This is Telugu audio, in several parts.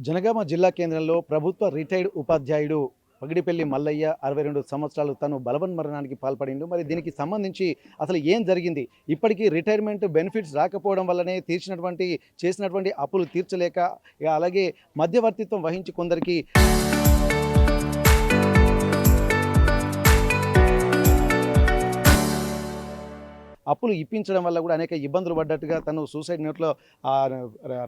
జనగామ జిల్లా కేంద్రంలో ప్రభుత్వ రిటైర్డ్ ఉపాధ్యాయుడు పగిడిపల్లి మల్లయ్య 62 సంవత్సరాలు తను బలవన్మరణానికి పాల్పడిండు. మరి దీనికి సంబంధించి అసలు ఏం జరిగింది? ఇప్పటికీ రిటైర్మెంట్ బెనిఫిట్స్ రాకపోవడం వల్లనే చేసినటువంటి అప్పులు తీర్చలేక అలాగే మధ్యవర్తిత్వం వహించి కొందరికి అప్పులు ఇప్పించడం వల్ల కూడా అనేక ఇబ్బందులు పడ్డట్టుగా తను సూసైడ్ నోట్లో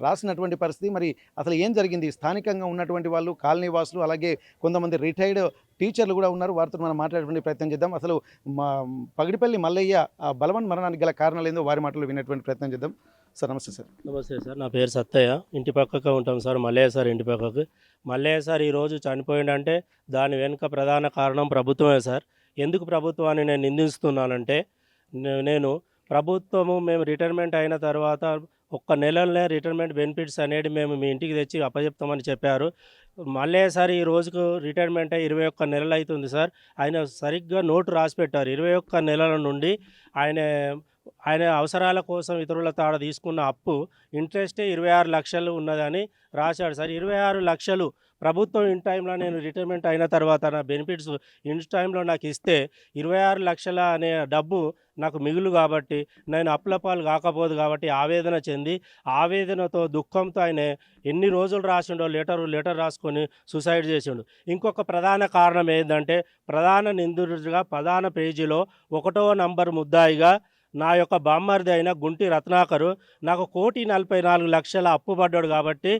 రాసినటువంటి పరిస్థితి. మరి అసలు ఏం జరిగింది? స్థానికంగా ఉన్నటువంటి వాళ్ళు, కాలనీ వాసులు, అలాగే కొంతమంది రిటైర్డ్ టీచర్లు కూడా ఉన్నారు. వారితో మనం మాట్లాడేటువంటి ప్రయత్నం చేద్దాం. అసలు పగిడిపల్లి మల్లయ్య బలవన్ మరణానికి గల కారణాలు ఏందో వారి మాటలు వినేటువంటి ప్రయత్నం చేద్దాం. సార్ నమస్తే సార్. నమస్తే సార్. నా పేరు సత్తయ్య. ఇంటి పక్కకే ఉంటాం సార్. మల్లయ్య సార్ ఇంటి పక్కకు. మల్లయ్య సార్ ఈరోజు చనిపోయిండంటే దాని వెనుక ప్రధాన కారణం ప్రభుత్వమే సార్. ఎందుకు ప్రభుత్వాన్ని నేను నిందిస్తున్నానంటే నేను మేము రిటైర్మెంట్ అయిన తర్వాత ఒక్క నెలలోనే రిటైర్మెంట్ బెనిఫిట్స్ అనేది మేము మీ ఇంటికి తెచ్చి అప్పచెప్తామని చెప్పారు. మల్లయ్య సార్ ఈ రోజుకు రిటైర్మెంట్ అయ్యి 21 నెలలు అవుతుంది సార్. ఆయన సరిగ్గా నోటు రాసి పెట్టారు. 21 నెలల నుండి ఆయన అవసరాల కోసం ఇతరుల తాడ తీసుకున్న అప్పు ఇంట్రెస్టే 26 లక్షలు ఉన్నదని రాశాడు సార్. 26 లక్షలు ప్రభుత్వం ఇన్ టైంలో నేను రిటైర్మెంట్ అయిన తర్వాత నా బెనిఫిట్స్ ఇన్ టైంలో నాకు ఇస్తే 26 లక్షల అనే డబ్బు నాకు మిగులు కాబట్టి నేను అప్పులపాలు కాకపోదు కాబట్టి ఆవేదన చెంది ఆవేదనతో దుఃఖంతో ఆయన ఎన్ని రోజులు రాసిండో లెటర్ రాసుకొని సూసైడ్ చేసిండు. ఇంకొక ప్రధాన కారణం ఏంటంటే ప్రధాన నిందితుడిగా ప్రధాన పేజీలో 1వ నంబర్ ముద్దాయిగా నా యొక్క బామ్మర్ది అయిన గుంటి రత్నాకరు నాకు 1,44,00,000 అప్పు పడ్డాడు కాబట్టి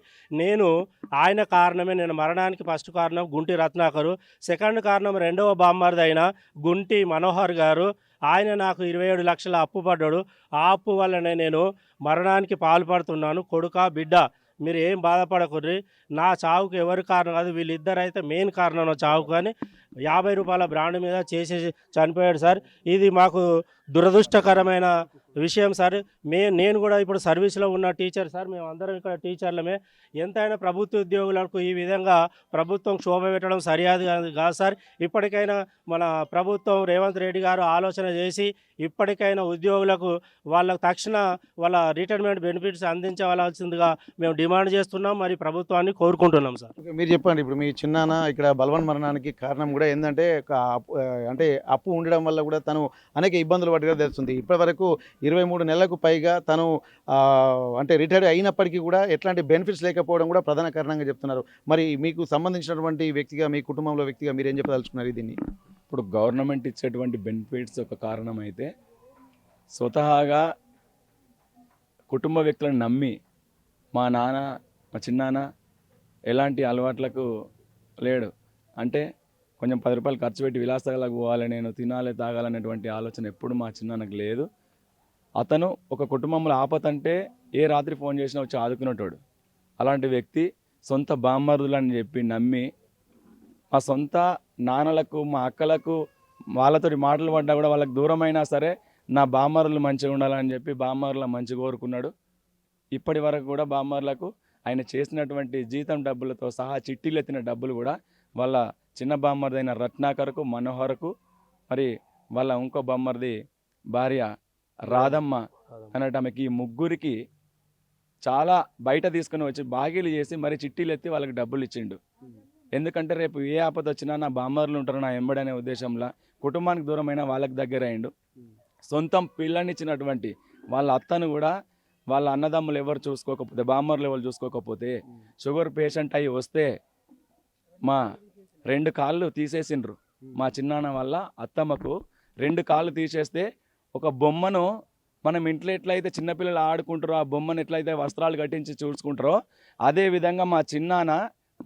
ఆయన కారణమే నేను మరణానికి ఫస్ట్ కారణం గుంటి రత్నాకరు, సెకండ్ కారణం 2వ బామ్మర్ది అయిన గుంటి మనోహర్ గారు. ఆయన నాకు 27 లక్షల అప్పు పడ్డాడు. ఆ అప్పు వల్లనే నేను మరణానికి పాల్పడుతున్నాను. కొడుక బిడ్డ మీరు ఏం బాధపడకుర్రి, నా చావుకు ఎవరు కారణం కాదు, వీళ్ళిద్దరైతే మెయిన్ కారణం నా చావుకు అని 50 రూపాయల బ్రాండ్ మీద చేసేసి చనిపోయాడు సార్. ఇది మాకు దురదృష్టకరమైన విషయం సార్. నేను కూడా ఇప్పుడు సర్వీస్లో ఉన్న టీచర్ సార్. మేము అందరం ఇక్కడ టీచర్లమే. ఎంతైనా ప్రభుత్వ ఉద్యోగులకు ఈ విధంగా ప్రభుత్వం క్షోభ పెట్టడం సరియాది కాదు సార్. ఇప్పటికైనా మన ప్రభుత్వం రేవంత్ రెడ్డి గారు ఆలోచన చేసి ఇప్పటికైనా ఉద్యోగులకు వాళ్ళకు తక్షణ వాళ్ళ రిటైర్మెంట్ బెనిఫిట్స్ అందించవలసిందిగా మేము డిమాండ్ చేస్తున్నాం, మరి ప్రభుత్వాన్ని కోరుకుంటున్నాం సార్. మీరు చెప్పండి. ఇప్పుడు మీ చిన్నాన్న ఇక్కడ బలవన్ మరణానికి కారణం కూడా ఏంటంటే అంటే అప్పు ఉండడం వల్ల కూడా తను అనేక ఇబ్బందులు పట్టుగా తెలుస్తుంది. ఇప్పటి వరకు 23 నెలలకు పైగా తను అంటే రిటైర్ అయినప్పటికీ కూడా ఎట్లాంటి బెనిఫిట్స్ లేకపోవడం కూడా ప్రధాన కారణంగా చెప్తున్నారు. మరి మీకు సంబంధించినటువంటి వ్యక్తిగా, మీ కుటుంబంలో వ్యక్తిగా మీరేం చెప్పదలుచుకున్నారు దీన్ని? ఇప్పుడు గవర్నమెంట్ ఇచ్చేటువంటి బెనిఫిట్స్ ఒక కారణం అయితే, స్వతహాగా కుటుంబ వ్యక్తులను నమ్మి మా చిన్నాన్న ఎలాంటి అలవాట్లకు లేడు. అంటే కొంచెం 10 రూపాయలు ఖర్చు పెట్టి విలాసాలకు పోవాలి, నేను తినాలి తాగాలనేటువంటి ఆలోచన ఎప్పుడు మా చిన్నాన్నకు లేదు. అతను ఒక కుటుంబంలో ఆపతంటే ఏ రాత్రి ఫోన్ చేసినా వచ్చి ఆదుకునేటోడు. అలాంటి వ్యక్తి సొంత బామ్మరుదులని చెప్పి నమ్మి మా సొంత నాన్నలకు, మా అక్కలకు వాళ్ళతోటి మాటలు పడ్డా కూడా వాళ్ళకి దూరమైనా సరే నా బామ్మరులు మంచిగా ఉండాలని చెప్పి బామ్మరుల మంచి కోరుకున్నాడు. ఇప్పటి వరకు కూడా బామ్మరులకు ఆయన చేసినటువంటి జీతం డబ్బులతో సహా చిట్టీలు ఎత్తిన డబ్బులు కూడా వాళ్ళ చిన్న బామ్మర్ది అయిన రత్నాకర్కు, మనోహర్కు, మరి వాళ్ళ ఇంకో బామ్మర్ది భార్య రాధమ్మ అన్నట్టు ఆమెకి ఈ ముగ్గురికి చాలా బయట తీసుకుని వచ్చి బాగీలు చేసి మరి చిట్టీలు ఎత్తి వాళ్ళకి డబ్బులు ఇచ్చిండు. ఎందుకంటే రేపు ఏ ఆపద వచ్చినా నా బామ్మర్లు ఉంటారు నా ఎంబడనే ఉద్దేశంలో కుటుంబానికి దూరమైన వాళ్ళకి దగ్గర అయిండు. సొంతం పిల్లనిచ్చినటువంటి వాళ్ళ అత్తను కూడా వాళ్ళ అన్నదమ్ములు ఎవరు చూసుకోకపోతే, బామ్మర్లు ఎవరు చూసుకోకపోతే, షుగర్ పేషెంట్ అయ్యి వస్తే మా 2 కాళ్ళు తీసేసిండ్రు. మా చిన్నాన్న వల్ల అత్తమ్మకు 2 కాళ్ళు తీసేస్తే ఒక బొమ్మను మనం ఇంట్లో ఎట్లయితే చిన్నపిల్లలు ఆడుకుంటారో ఆ బొమ్మను ఎట్లయితే వస్త్రాలు కట్టించి చూసుకుంటారో అదే విధంగా మా చిన్నాన్న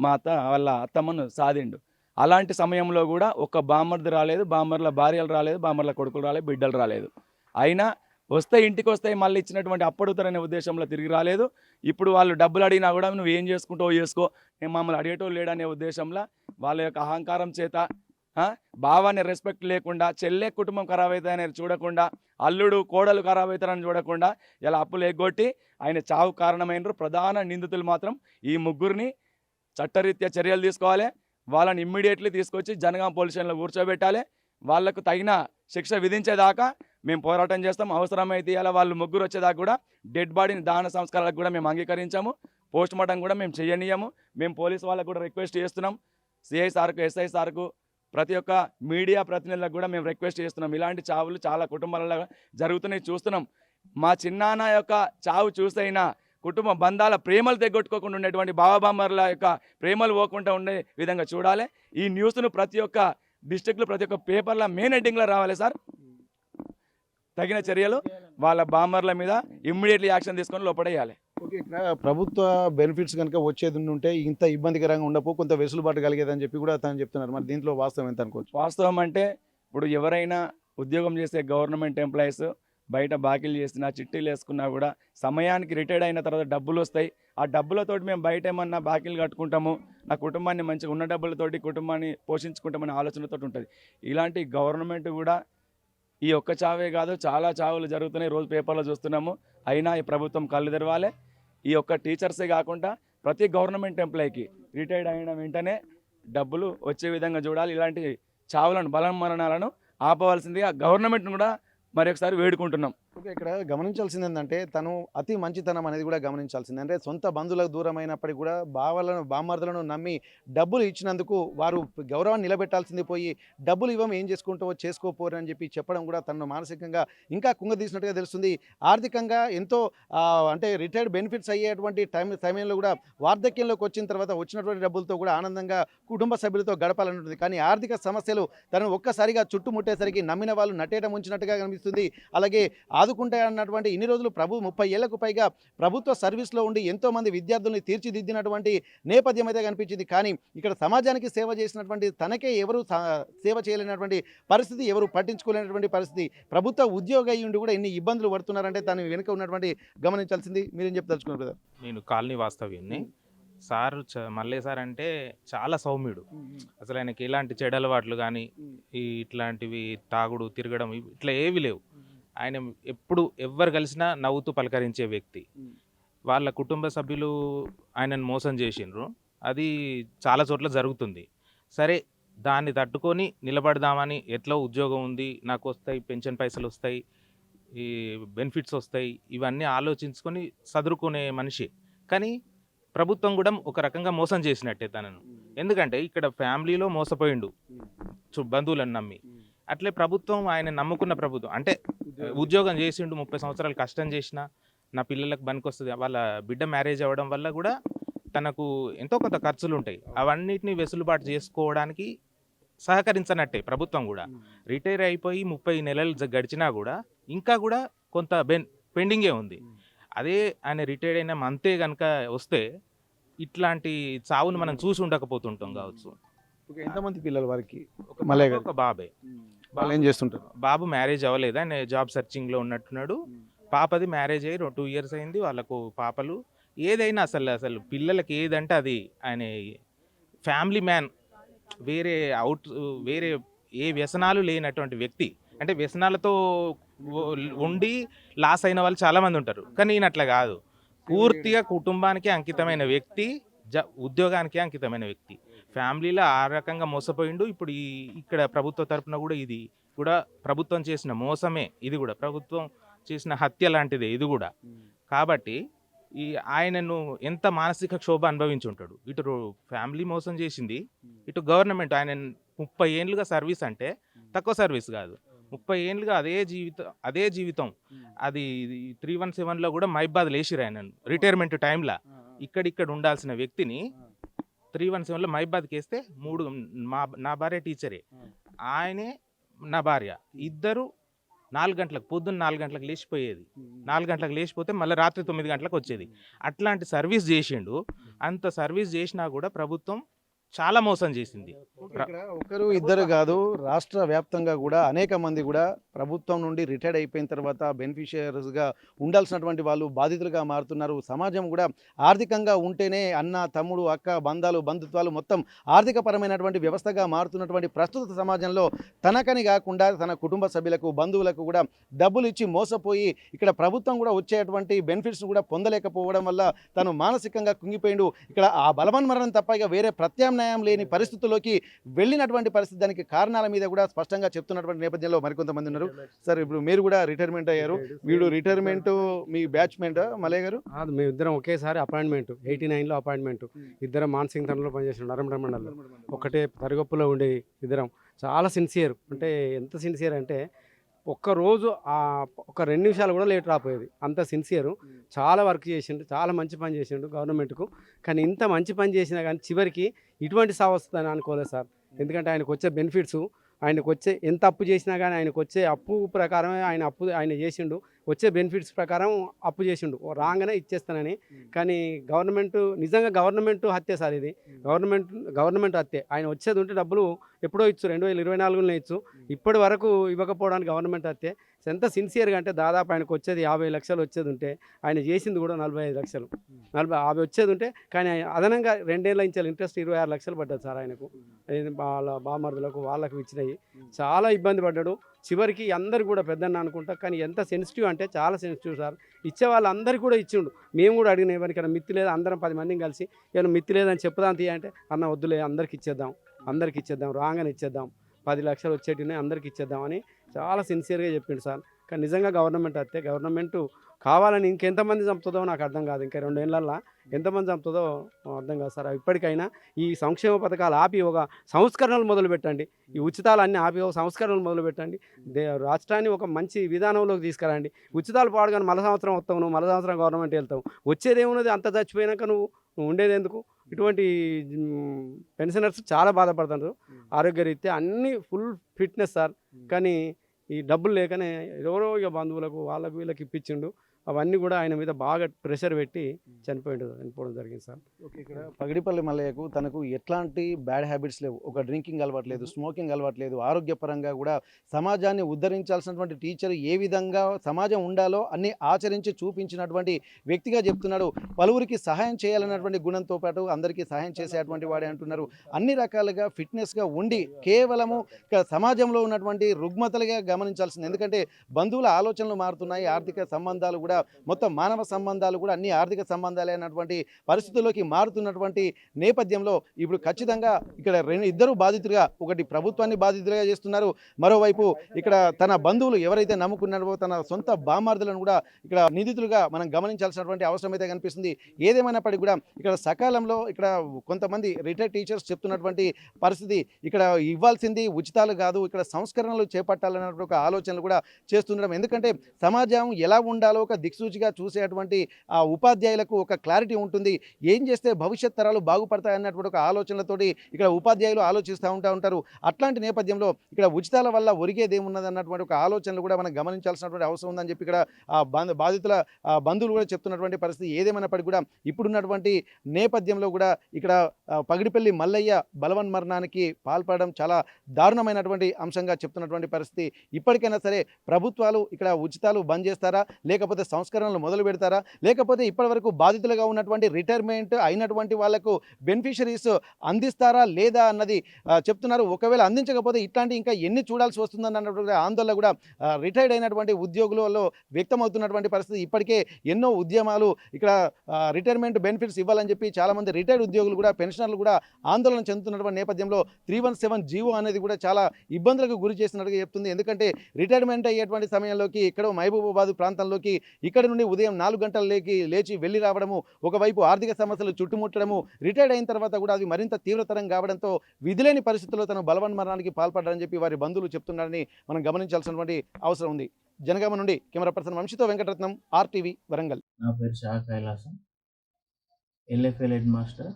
మా వాళ్ళ అత్తమ్మను సాధిండు. అలాంటి సమయంలో కూడా ఒక బామ్మర్ది రాలేదు, బామ్మర్ల భార్యలు రాలేదు, బామ్మర్ల కొడుకులు రాలేదు, బిడ్డలు రాలేదు. అయినా వస్తే ఇంటికి వస్తే మళ్ళీ ఇచ్చినటువంటి అప్పుడుతారనే ఉద్దేశంలో తిరిగి రాలేదు. ఇప్పుడు వాళ్ళు డబ్బులు అడిగినా కూడా నువ్వు ఏం చేసుకుంటావో చేసుకో, నేను మమ్మల్ని అడిగేటోళ్ళు లేడనే ఉద్దేశంలో వాళ్ళ యొక్క అహంకారం చేత భావాన్ని రెస్పెక్ట్ లేకుండా, చెల్లె కుటుంబం ఖరాబ్ అవుతాయని చూడకుండా, అల్లుడు కోడలు ఖరాబ్ అవుతారని చూడకుండా ఇలా అప్పులు ఎగ్గొట్టి ఆయన చావు కారణమైనరు. ప్రధాన నిందితులు మాత్రం ఈ ముగ్గురిని చట్టరీత్యా చర్యలు తీసుకోవాలి. వాళ్ళని ఇమ్మీడియట్లీ తీసుకొచ్చి జనగాం పోలీస్ స్టేషన్లో కూర్చోబెట్టాలి. వాళ్లకు తగిన శిక్ష విధించేదాకా మేము పోరాటం చేస్తాం. అవసరమైతే ఇలా వాళ్ళు ముగ్గురు వచ్చేదాకా కూడా డెడ్ బాడీని దహన సంస్కారాలకు కూడా మేము అంగీకరించాము. పోస్ట్ మార్టం కూడా మేము చేయనీయము. మేము పోలీస్ వాళ్ళకు కూడా రిక్వెస్ట్ చేస్తున్నాం, సిఐ సార్కు, ఎస్ఐ సార్కు, ప్రతి ఒక్క మీడియా ప్రతినిధులకు కూడా మేము రిక్వెస్ట్ చేస్తున్నాం. ఇలాంటి చావులు చాలా కుటుంబాలలో జరుగుతున్నాయి, చూస్తున్నాం. మా చిన్నాన్న యొక్క చావు చూసైనా కుటుంబ బంధాల ప్రేమలు తెగొట్టుకోకుండా ఉండేటువంటి బావబామ్మర్ల యొక్క ప్రేమలు పోకుండా ఉండే విధంగా చూడాలి. ఈ న్యూస్ను ప్రతి ఒక్క డిస్ట్రిక్ట్లో ప్రతి ఒక్క పేపర్లో మెయిన్ హెడ్డింగ్లో రావాలి సార్. తగిన చర్యలు వాళ్ళ బామ్మర్ల మీద ఇమ్మీడియట్లీ యాక్షన్ తీసుకొని లోపడేయాలి. ఓకే, ఇక్కడ ప్రభుత్వ బెనిఫిట్స్ కనుక వచ్చేది ఉంటే ఇంత ఇబ్బందికరంగా ఉండపో కొంత వెసులుబాటు కలిగేదని చెప్పి కూడా తను చెప్తున్నారు. మరి దీంట్లో వాస్తవం ఎంత అనుకోవచ్చు? వాస్తవం అంటే ఇప్పుడు ఎవరైనా ఉద్యోగం చేసే గవర్నమెంట్ ఎంప్లాయీస్ బయట బాకీలు చేసినా, చిట్టీలు వేసుకున్నా కూడా సమయానికి రిటైర్డ్ అయిన తర్వాత డబ్బులు వస్తాయి. ఆ డబ్బులతోటి మేము బయట ఏమన్నా బాకీలు కట్టుకుంటాము, నా కుటుంబాన్ని మంచిగా ఉన్న డబ్బులతోటి కుటుంబాన్ని పోషించుకుంటామనే ఆలోచనతో ఉంటుంది. ఇలాంటి గవర్నమెంట్ కూడా ఈ ఒక్క చావే కాదు, చాలా చావులు జరుగుతున్నాయి, రోజు పేపర్లో చూస్తున్నాము. అయినా ఈ ప్రభుత్వం కళ్ళు తెరవాలి. ఈ ఒక్క టీచర్సే కాకుండా ప్రతి గవర్నమెంట్ ఎంప్లాయీకి రిటైర్డ్ అయిన వెంటనే డబ్బులు వచ్చే విధంగా చూడాలి. ఇలాంటి చావులను, బలం మరణాలను ఆపవలసిందిగా గవర్నమెంట్ను కూడా మరొకసారి వేడుకుంటున్నాం. ఓకే, ఇక్కడ గమనించాల్సింది ఏంటంటే తను అతి మంచితనం అనేది కూడా గమనించాల్సింది. అంటే సొంత బంధువులకు దూరం అయినప్పటికీ కూడా బామ్మర్దులను నమ్మి డబ్బులు ఇచ్చినందుకు వారు గౌరవాన్ని నిలబెట్టాల్సింది పోయి డబ్బులు ఇవ్వం, ఏం చేసుకుంటావో చేసుకోపోరు అని చెప్పి చెప్పడం కూడా తనను మానసికంగా ఇంకా కుంగదీసినట్టుగా తెలుస్తుంది. ఆర్థికంగా ఎంతో అంటే రిటైర్డ్ బెనిఫిట్స్ అయ్యేటువంటి సమయంలో కూడా వార్ధక్యంలోకి వచ్చిన తర్వాత వచ్చినటువంటి డబ్బులతో కూడా ఆనందంగా కుటుంబ సభ్యులతో గడపాలని ఉంటుంది. కానీ ఆర్థిక సమస్యలు తనను ఒక్కసారిగా చుట్టుముట్టేసరికి నమ్మిన వాళ్ళు నట్టేట ముంచినట్టుగా కనిపిస్తుంది. అలాగే ఆదుకుంటాయన్నటువంటి ఇన్ని రోజులు 30 ఏళ్లకు పైగా ప్రభుత్వ సర్వీస్లో ఉండి ఎంతోమంది విద్యార్థుల్ని తీర్చిదిద్దినటువంటి నేపథ్యం అయితే కనిపించింది. కానీ ఇక్కడ సమాజానికి సేవ చేసినటువంటి తనకే ఎవరు సేవ చేయలేనటువంటి పరిస్థితి, ఎవరు పట్టించుకోలేనటువంటి పరిస్థితి. ప్రభుత్వ ఉద్యోగి అయ్యి ఉండి కూడా ఎన్ని ఇబ్బందులు పడుతున్నారంటే తను వెనుక ఉన్నటువంటి గమనించాల్సింది. మీరేం చెప్తలుచుకున్నారు బ్రదర్? నేను కాలనీ వాస్తవ్యుని. సార్ మల్లయ్య సార్ అంటే చాలా సౌమ్యుడు. అసలు ఆయనకి ఎలాంటి చెడు అలవాట్లు కానీ ఇట్లాంటివి తాగుడు, తిరగడం ఇట్లా ఏవి లేవు. ఆయన ఎప్పుడు ఎవ్వరు కలిసినా నవ్వుతూ పలకరించే వ్యక్తి. వాళ్ళ కుటుంబ సభ్యులు ఆయనను మోసం చేసిండ్రు, అది చాలా చోట్ల జరుగుతుంది. సరే, దాన్ని తట్టుకొని నిలబడదామని, ఎట్లా ఉద్యోగం ఉంది, నాకు వస్తాయి పెన్షన్ పైసలు వస్తాయి, ఈ బెనిఫిట్స్ వస్తాయి, ఇవన్నీ ఆలోచించుకొని చదువుకునే మనిషి. కానీ ప్రభుత్వం కూడా ఒక రకంగా మోసం చేసినట్టే తనను. ఎందుకంటే ఇక్కడ ఫ్యామిలీలో మోసపోయిండు బంధువులను నమ్మి. అట్లే ప్రభుత్వం ఆయన నమ్ముకున్న ప్రభుత్వం అంటే ఉద్యోగం చేసిండు, 30 సంవత్సరాలు కష్టం చేసిన, నా పిల్లలకు పనికొస్తుంది, వాళ్ళ బిడ్డ మ్యారేజ్ అవ్వడం వల్ల కూడా తనకు ఎంతో కొంత ఖర్చులు ఉంటాయి. అవన్నిటిని వెసులుబాటు చేసుకోవడానికి సహకరించనట్టే ప్రభుత్వం కూడా. రిటైర్ అయిపోయి 30 నెలలు గడిచినా కూడా ఇంకా కూడా కొంత పెండింగే ఉంది. అదే ఆయన రిటైర్డ్ అయిన మంతే కనుక వస్తే ఇట్లాంటి చావును మనం చూసి ఉండకపోతుంటాం కావచ్చు. ఎంతమంది పిల్లలు వారికి? ఒక బాబే. వాళ్ళు ఏం చేస్తుంటారు? బాబు మ్యారేజ్ అవ్వలేదు, ఆయన జాబ్ సర్చింగ్లో ఉన్నట్టున్నాడు. పాపది మ్యారేజ్ అయ్యి 2 years అయింది, వాళ్ళకు పాపలు. ఏదైనా అసలు పిల్లలకి ఏదంటే అది ఆయన ఫ్యామిలీ మ్యాన్. వేరే ఏ వ్యసనాలు లేనటువంటి వ్యక్తి. అంటే వ్యసనాలతో ఉండి లాస్ అయిన వాళ్ళు చాలామంది ఉంటారు, కానీ ఈయన అట్లా కాదు. పూర్తిగా కుటుంబానికి అంకితమైన వ్యక్తి, ఉద్యోగానికి అంకితమైన వ్యక్తి. ఫ్యామిలీలో ఆ రకంగా మోసపోయిండు. ఇప్పుడు ఇక్కడ ప్రభుత్వ తరపున కూడా ఇది కూడా ప్రభుత్వం చేసిన మోసమే, ఇది కూడా ప్రభుత్వం చేసిన హత్య లాంటిదే ఇది కూడా. కాబట్టి ఆయనను ఎంత మానసిక క్షోభ అనుభవించి ఉంటాడు. ఇటు ఫ్యామిలీ మోసం చేసింది, ఇటు గవర్నమెంట్. ఆయన 30 ఏళ్ళుగా సర్వీస్ అంటే తక్కువ సర్వీస్ కాదు. 30 ఏళ్ళుగా అదే జీవితం. అది 317లో కూడా మైబాద్ లేచిరు ఆయనను రిటైర్మెంట్ టైంలో. ఇక్కడ ఉండాల్సిన వ్యక్తిని 317లో మైబాద్కి వేస్తే నా భార్య టీచరే, ఆయనే నా భార్య, ఇద్దరు 4 గంటలకు, పొద్దున్న 4 గంటలకు లేచిపోయేది. 4 గంటలకు లేచిపోతే మళ్ళీ రాత్రి 9 గంటలకు వచ్చేది. అట్లాంటి సర్వీస్ చేసిండు. అంత సర్వీస్ చేసినా కూడా ప్రభుత్వం చాలా మోసం చేసింది. ఇక్కడ ఒకరు ఇద్దరు కాదు, రాష్ట్ర వ్యాప్తంగా కూడా అనేక మంది కూడా ప్రభుత్వం నుండి రిటైర్డ్ అయిపోయిన తర్వాత బెనిఫిషియరీస్గా ఉండాల్సినటువంటి వాళ్ళు బాధితులుగా మారుతున్నారు. సమాజం కూడా ఆర్థికంగా ఉంటేనే అన్న, తమ్ముడు, అక్క, బంధుత్వాలు మొత్తం ఆర్థికపరమైనటువంటి వ్యవస్థగా మారుతున్నటువంటి ప్రస్తుత సమాజంలో తనకని కాకుండా తన కుటుంబ సభ్యులకు, బంధువులకు కూడా డబ్బులు ఇచ్చి మోసపోయి ఇక్కడ ప్రభుత్వం కూడా వచ్చేటువంటి బెనిఫిట్స్ కూడా పొందలేకపోవడం వల్ల తను మానసికంగా కుంగిపోయిండు. ఇక్కడ ఆ బలవన్మరణం తప్ప ఇక వేరే ప్రత్యామ్నాయం ప్రత్యామ్నాయం లేని పరిస్థితుల్లోకి వెళ్ళినటువంటి పరిస్థితి, దానికి కారణాల మీద కూడా స్పష్టంగా చెప్తున్నటువంటి నేపథ్యంలో మరికొంతమంది ఉన్నారు. సార్, ఇప్పుడు మీరు కూడా రిటైర్మెంట్ అయ్యారు. వీడు రిటైర్మెంట్ మీ బ్యాచ్మెంట్ మలయ్య గారు? కాదు, మేమిద్దరం ఒకేసారి అపాయింట్మెంట్ 89లో అపాయింట్మెంట్. ఇద్దరం మాన్సింగ్ తండ్రిలో పనిచేసిన నరమడ మండలంలో ఒకటే తరిగొప్పులో ఉండే ఇద్దరం. చాలా సిన్సియర్, అంటే ఎంత సిన్సియర్ అంటే ఒక్కరోజు ఒక 2 నిమిషాలు కూడా లేట్ రాపోయేది, అంత సిన్సియరు. చాలా వర్క్ చేసిండు, చాలా మంచి పని చేసిండు గవర్నమెంట్కు. కానీ ఇంత మంచి పని చేసినా కానీ చివరికి ఇటువంటి సావు వస్తుందని అనుకోలేదు సార్. ఎందుకంటే ఆయనకు వచ్చే బెనిఫిట్స్, ఆయనకు వచ్చే ఎంత అప్పు చేసినా కానీ ఆయనకు వచ్చే అప్పు ప్రకారమే ఆయన చేసిండు. వచ్చే బెనిఫిట్స్ ప్రకారం అప్పు చేసిండు, రాగానే ఇచ్చేస్తానని. కానీ నిజంగా గవర్నమెంట్ హత్య సార్ ఇది. గవర్నమెంట్ హత్య. ఆయన వచ్చేది ఉంటే డబ్బులు ఎప్పుడో ఇచ్చు, 2024లోనే ఇచ్చు. ఇప్పటి వరకు ఇవ్వకపోవడానికి గవర్నమెంట్ హత్య. ఎంత సిన్సియర్గా అంటే దాదాపు ఆయనకు వచ్చేది 50 లక్షలు వచ్చేది ఉంటే ఆయన చేసింది కూడా 45 లక్షలు, 50 వచ్చేది ఉంటే. కానీ అదనంగా 2 ఏళ్ళ నుంచి ఇంట్రెస్ట్ 26 లక్షలు పడ్డది సార్ ఆయనకు. వాళ్ళ బామర్దులకు వాళ్ళకు ఇచ్చినాయి. చాలా ఇబ్బంది పడ్డాడు. చివరికి అందరు కూడా పెద్దన్న అనుకుంటా, కానీ ఎంత సెన్సిటివ్ అంటే చాలా సెన్సిటివ్ సార్. ఇచ్చే వాళ్ళందరికీ కూడా ఇచ్చిండు. మేము కూడా అడిగిన ఎవరికైనా మిత్తి లేదు, అందరం 10 మందిని కలిసి ఏమైనా మిత్తి లేదని చెప్పుదాం తీయ అంటే, అన్న వద్దులే, అందరికి ఇచ్చేద్దాం, రాగానే ఇచ్చేద్దాం, 10 లక్షలు వచ్చేటివి అందరికి ఇచ్చేద్దామని చాలా సిన్సియర్గా చెప్పిండు సార్. కానీ నిజంగా గవర్నమెంట్ హత్య. గవర్నమెంట్ కావాలని ఇంకెంతమంది చంపుతుందో నాకు అర్థం కాదు. ఇంకా 2 ఏళ్ళల్లో ఎంతమంది చంపుతుందో అర్థం కాదు సార్. ఇప్పటికైనా ఈ సంక్షేమ పథకాలు ఆపి ఒక సంస్కరణలు మొదలు పెట్టండి. ఈ ఉచితాలు అన్నీ ఆపి ఒక సంస్కరణలు మొదలు పెట్టండి. రాష్ట్రాన్ని ఒక మంచి విధానంలోకి తీసుకురండి. ఉచితాలు పాడుగాని మళ్ళీ సంవత్సరం వస్తావు, నువ్వు మళ్ళీ సంవత్సరం గవర్నమెంట్ వెళ్తావు, వచ్చేదేమున్నది? అంత చచ్చిపోయినాక నువ్వు ఉండేది ఎందుకు? ఇటువంటి పెన్షనర్స్ చాలా బాధపడుతున్నారు ఆరోగ్యరీత్యా. అన్నీ ఫుల్ ఫిట్నెస్ సార్. కానీ ఈ డబ్బులు లేకనే ఎవరో ఇక బంధువులకు వాళ్ళకు వీళ్ళకి ఇప్పించిండు. అవన్నీ కూడా ఆయన మీద బాగా ప్రెషర్ పెట్టి చనిపోవడం జరిగింది సార్. ఓకే, ఇక్కడ పగిడిపల్లి మల్లయ్యకు తనకు ఎట్లాంటి బ్యాడ్ హ్యాబిట్స్ లేవు. ఒక డ్రింకింగ్ అలవాటు లేదు, స్మోకింగ్ అలవాటు లేదు. ఆరోగ్యపరంగా కూడా సమాజాన్ని ఉద్ధరించాల్సినటువంటి టీచర్ ఏ విధంగా సమాజం ఉండాలో అన్ని ఆచరించి చూపించినటువంటి వ్యక్తిగా చెప్తున్నాడు. పలువురికి సహాయం చేయాలన్నటువంటి గుణంతో పాటు అందరికీ సహాయం చేసేటువంటి వాడే అంటున్నారు. అన్ని రకాలుగా ఫిట్నెస్గా ఉండి కేవలము సమాజంలో ఉన్నటువంటి రుగ్మతలుగా గమనించాల్సింది. ఎందుకంటే బంధువుల ఆలోచనలు మారుతున్నాయి, ఆర్థిక సంబంధాలు కూడా, మొత్తం మానవ సంబంధాలు కూడా అన్ని ఆర్థిక సంబంధాలే అన్నటువంటి పరిస్థితుల్లోకి మారుతున్నటువంటి నేపథ్యంలో ఇప్పుడు ఖచ్చితంగా ఇక్కడ ఇద్దరు బాధితులుగా, ఒకటి ప్రభుత్వాన్ని బాధితులుగా చేస్తున్నారు, మరోవైపు ఇక్కడ తన బంధువులు ఎవరైతే నమ్ముకున్నారో తన సొంత బామార్దులను కూడా ఇక్కడ నిందితులుగా మనం గమనించాల్సినటువంటి అవసరం అయితే కనిపిస్తుంది. ఏదేమైనప్పటికీ కూడా ఇక్కడ సకాలంలో ఇక్కడ కొంతమంది రిటైర్డ్ టీచర్స్ చెప్తున్నటువంటి పరిస్థితి, ఇక్కడ ఇవ్వాల్సింది ఉచితాలు కాదు, ఇక్కడ సంస్కరణలు చేపట్టాలన్నటువంటి ఒక ఆలోచనలు కూడా చేస్తుండడం. ఎందుకంటే సమాజం ఎలా ఉండాలో ఒక దిక్సూచిగా చూసేటువంటి ఆ ఉపాధ్యాయులకు ఒక క్లారిటీ ఉంటుంది. ఏం చేస్తే భవిష్యత్ తరాలు బాగుపడతాయన్నటువంటి ఒక ఆలోచనలతోటి ఇక్కడ ఉపాధ్యాయులు ఆలోచిస్తూ ఉంటారు. అట్లాంటి నేపథ్యంలో ఇక్కడ ఉచితాల వల్ల ఒరిగేది ఏమున్నది అన్నటువంటి ఒక ఆలోచనలు కూడా మనం గమనించాల్సినటువంటి అవసరం ఉందని చెప్పి ఇక్కడ బాధితుల బంధువులు కూడా చెప్తున్నటువంటి పరిస్థితి. ఏదేమైనప్పటికీ కూడా ఇప్పుడున్నటువంటి నేపథ్యంలో కూడా ఇక్కడ పగిడిపల్లి మల్లయ్య బలవన్మరణానికి పాల్పడడం చాలా దారుణమైనటువంటి అంశంగా చెప్తున్నటువంటి పరిస్థితి. ఇప్పటికైనా సరే ప్రభుత్వాలు ఇక్కడ ఉచితాలు బంద్ చేస్తారా, లేకపోతే సంస్కరణలు మొదలు పెడతారా, లేకపోతే ఇప్పటివరకు బాధితులుగా ఉన్నటువంటి రిటైర్మెంట్ అయినటువంటి వాళ్లకు బెనిఫిషరీస్ అందిస్తారా లేదా అన్నది చెప్తున్నారు. ఒకవేళ అందించకపోతే ఇట్లాంటి ఇంకా ఎన్ని చూడాల్సి వస్తుందన్నటువంటి ఆందోళన కూడా రిటైర్డ్ అయినటువంటి ఉద్యోగులలో వ్యక్తమవుతున్నటువంటి పరిస్థితి. ఇప్పటికే ఎన్నో ఉద్యమాలు ఇక్కడ రిటైర్మెంట్ బెనిఫిట్స్ ఇవ్వాలని చెప్పి చాలామంది రిటైర్డ్ ఉద్యోగులు కూడా, పెన్షనర్లు కూడా ఆందోళన చెందుతున్నటువంటి నేపథ్యంలో 317 జీవో అనేది కూడా చాలా ఇబ్బందులకు గురి చేస్తున్నట్టుగా చెప్తుంది. ఎందుకంటే రిటైర్మెంట్ అయ్యేటువంటి సమయంలోకి ఇక్కడ మహబూబాబాద్ ప్రాంతంలోకి ఇక్కడ నుండి ఉదయం 4 గంటలకి లేచి వెళ్ళి రావడము, ఒకవైపు ఆర్థిక సమస్యలు చుట్టుముట్టడము, రిటైర్డ్ అయిన తర్వాత కూడా అది మరింత తీవ్రతరం కావడంతో విధిలేని పరిస్థితుల్లో తను బలవన్మరణానికి పాల్పడ్డారని చెప్పి వారి బంధువులు చెప్తున్నారని మనం గమనించాల్సినటువంటి అవసరం ఉంది. జనగామ నుండి కెమెరా పర్సన్ వంశీతో వెంకటరత్నం, RTV వరంగల్. నా పేరు Shah Kailasam, LFL head master,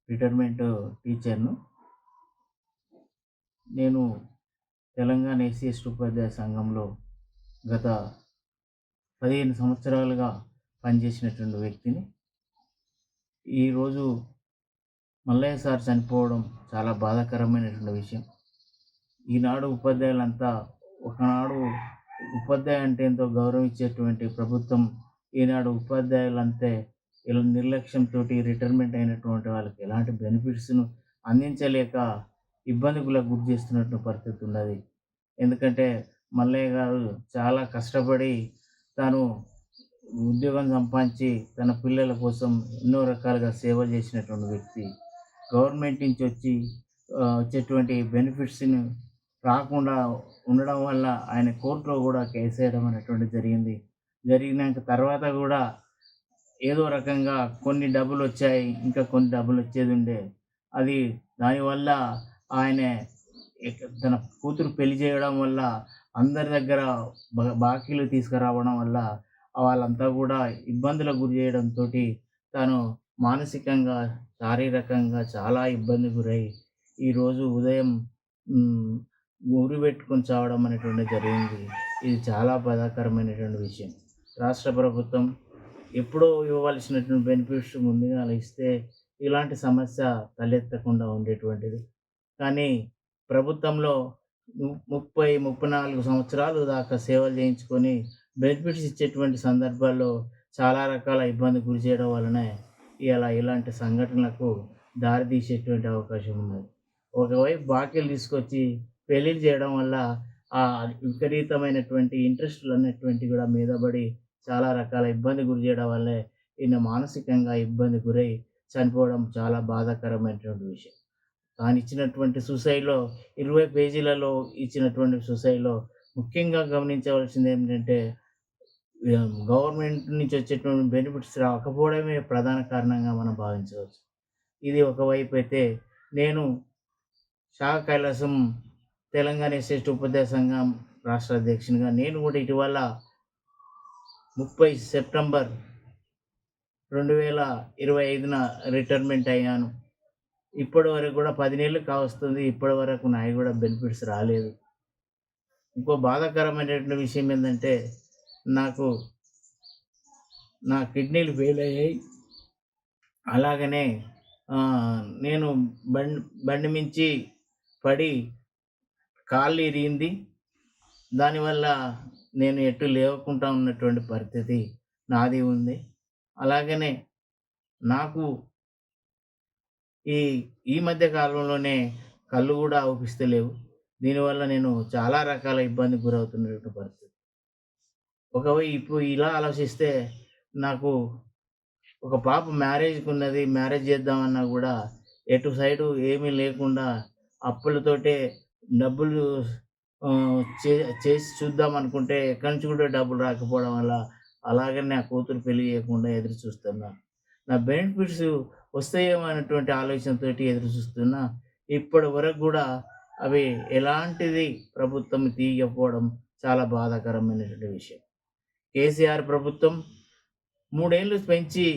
retirement టీచర్ను. నేను తెలంగాణ SC/ST ఉపాధ్యాయ సంఘంలో గత 15 సంవత్సరాలుగా పనిచేసినటువంటి వ్యక్తిని. ఈరోజు మల్లయ్య సార్ చనిపోవడం చాలా బాధాకరమైనటువంటి విషయం. ఈనాడు ఉపాధ్యాయులంతా, ఒకనాడు ఉపాధ్యాయ అంటే ఎంతో గౌరవించేటువంటి ప్రభుత్వం ఈనాడు ఉపాధ్యాయులంతే ఇలా నిర్లక్ష్యంతో రిటైర్మెంట్ అయినటువంటి వాళ్ళకి ఎలాంటి బెనిఫిట్స్ను అందించలేక ఇబ్బందులకు గురి చేస్తున్నటువంటి పరిస్థితి ఉన్నది. ఎందుకంటే మల్లయ్య గారు చాలా కష్టపడి తాను ఉద్యోగం సంపాదించి తన పిల్లల కోసం ఎన్నో రకాలుగా సేవ చేసినటువంటి వ్యక్తి. గవర్నమెంట్ నుంచి వచ్చేటువంటి బెనిఫిట్స్ని రాకుండా ఉండడం వల్ల ఆయన కోర్టులో కూడా కేసు వేయడం అనేటువంటిది జరిగింది. జరిగినాక తర్వాత కూడా ఏదో రకంగా కొన్ని డబ్బులు వచ్చాయి, ఇంకా కొన్ని డబ్బులు వచ్చేది ఉండే. అది దానివల్ల ఆయన తన కూతురు పెళ్లి చేయడం వల్ల అందరి దగ్గర బాకీలు తీసుకురావడం వల్ల వాళ్ళంతా కూడా ఇబ్బందులకు గురి చేయడంతో తను మానసికంగా, శారీరకంగా చాలా ఇబ్బంది గురై ఈరోజు ఉదయం ఉరి పెట్టుకొని చావడం అనేటువంటిది జరిగింది. ఇది చాలా బాధాకరమైనటువంటి విషయం. రాష్ట్ర ప్రభుత్వం ఎప్పుడో ఇవ్వవలసినటువంటి బెనిఫిట్స్ ముందుగా అలా ఇస్తే ఇలాంటి సమస్య తలెత్తకుండా ఉండేటువంటిది. కానీ ప్రభుత్వంలో 34 సంవత్సరాలు దాకా సేవలు చేయించుకొని బెనిఫిట్స్ ఇచ్చేటువంటి సందర్భాల్లో చాలా రకాల ఇబ్బంది గురి చేయడం వలనే ఇలాంటి సంఘటనలకు దారితీసేటువంటి అవకాశం ఉన్నది. ఒకవైపు బాకీలు తీసుకొచ్చి పెళ్ళిళ్ళు చేయడం వల్ల ఆ విపరీతమైనటువంటి ఇంట్రెస్టులు అనేటువంటివి కూడా మీద పడి చాలా రకాల ఇబ్బంది గురి చేయడం వల్లే ఈయన మానసికంగా ఇబ్బంది గురై చనిపోవడం చాలా బాధాకరమైనటువంటి విషయం. తాను ఇచ్చినటువంటి సూసైడ్‌లో 20 పేజీలలో ఇచ్చినటువంటి సూసైడ్‌లో ముఖ్యంగా గమనించవలసింది ఏమిటంటే గవర్నమెంట్ నుంచి వచ్చేటువంటి బెనిఫిట్స్ రాకపోవడమే ప్రధాన కారణంగా మనం భావించవచ్చు. ఇది ఒకవైపు అయితే, నేను షా కైలాసం తెలంగాణ ఎస్సీ ఉపాధ్యాయ సంఘం రాష్ట్ర అధ్యక్షునిగా నేను కూడా ఇటీవల 30 సెప్టెంబర్ 2025న రిటైర్మెంట్ అయ్యాను. ఇప్పటి వరకు కూడా 10 నెలలు కావస్తుంది. ఇప్పటి వరకు నాకు కూడా బెనిఫిట్స్ రాలేదు. ఇంకో బాధాకరమైనటువంటి విషయం ఏంటంటే, నా కిడ్నీలు ఫెయిల్ అయ్యాయి. అలాగనే నేను బండి మించి పడి కాళ్ళు ఇరిగింది. దానివల్ల నేను ఎటు లేవకుండా ఉన్నటువంటి పరిస్థితి నాది ఉంది. అలాగనే నాకు ఈ మధ్య కాలంలోనే కళ్ళు కూడా అవుపిస్తలేవు. దీనివల్ల నేను చాలా రకాల ఇబ్బందికి గురవుతున్నటువంటి పరిస్థితి. ఒకవైపు ఇలా ఆలోచిస్తే నాకు ఒక పాప మ్యారేజ్‌కి ఉన్నది. మ్యారేజ్ చేద్దామన్నా కూడా ఎటు సైడు ఏమీ లేకుండా అప్పులతోటే డబ్బులు చేసి చూద్దాం అనుకుంటే ఎక్కడి నుంచి కూడా డబ్బులు రాకపోవడం వల్ల అలాగనే నా కూతురు పెళ్లి చేయకుండా ఎదురు చూస్తున్నా. నా బెనిఫిట్స్ వస్తాయేమో అనేటువంటి ఆలోచనతోటి ఎదురు చూస్తున్నా. ఇప్పటి వరకు కూడా అవి ఎలాంటిది ప్రభుత్వం తీయకపోవడం చాలా బాధాకరమైనటువంటి విషయం. కేసీఆర్ ప్రభుత్వం 3 ఏళ్ళు పెంచి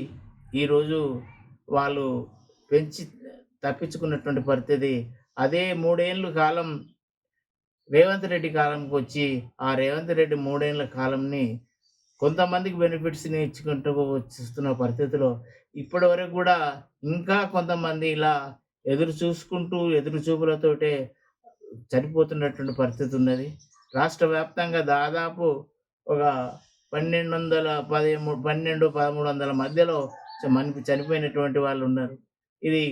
ఈరోజు వాళ్ళు పెంచి తప్పించుకున్నటువంటి పరిస్థితి. అదే 3 ఏళ్ళు కాలం రేవంత్ రెడ్డి కాలంకి వచ్చి, ఆ రేవంత్ రెడ్డి 3 ఏళ్ల కాలంని కొంతమందికి బెనిఫిట్స్‌ని ఇచ్చుకుంటూ వస్తున్న పరిస్థితిలో ఇప్పటి వరకు కూడా ఇంకా కొంతమంది ఇలా ఎదురు చూపులతోటే చనిపోతున్నటువంటి పరిస్థితి ఉన్నది. రాష్ట్ర వ్యాప్తంగా దాదాపు ఒక 1300 మధ్యలో చనిపోయినటువంటి వాళ్ళు ఉన్నారు. ఇది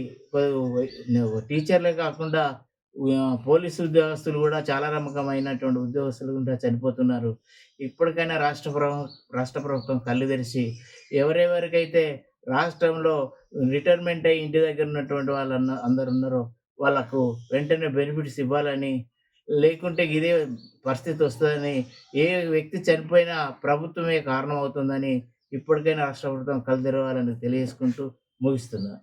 టీచర్లే కాకుండా పోలీసు ఉద్యోగస్తులు కూడా చాలా రకమైనటువంటి ఉద్యోగస్తులు కూడా చనిపోతున్నారు. ఇప్పటికైనా రాష్ట్ర ప్రభుత్వం కళ్ళు తెరిచి ఎవరెవరికైతే రాష్ట్రంలో రిటైర్మెంట్ అయ్యి ఇంటి దగ్గర ఉన్నటువంటి అందరు ఉన్నారో వాళ్ళకు వెంటనే బెనిఫిట్స్ ఇవ్వాలని, లేకుంటే ఇదే పరిస్థితి వస్తుందని, ఏ వ్యక్తి చనిపోయినా ప్రభుత్వమే కారణం అవుతుందని ఇప్పటికైనా రాష్ట్ర ప్రభుత్వం కళ్ళు తెరవాలని తెలియజేసుకుంటూ ముగిస్తున్నాను.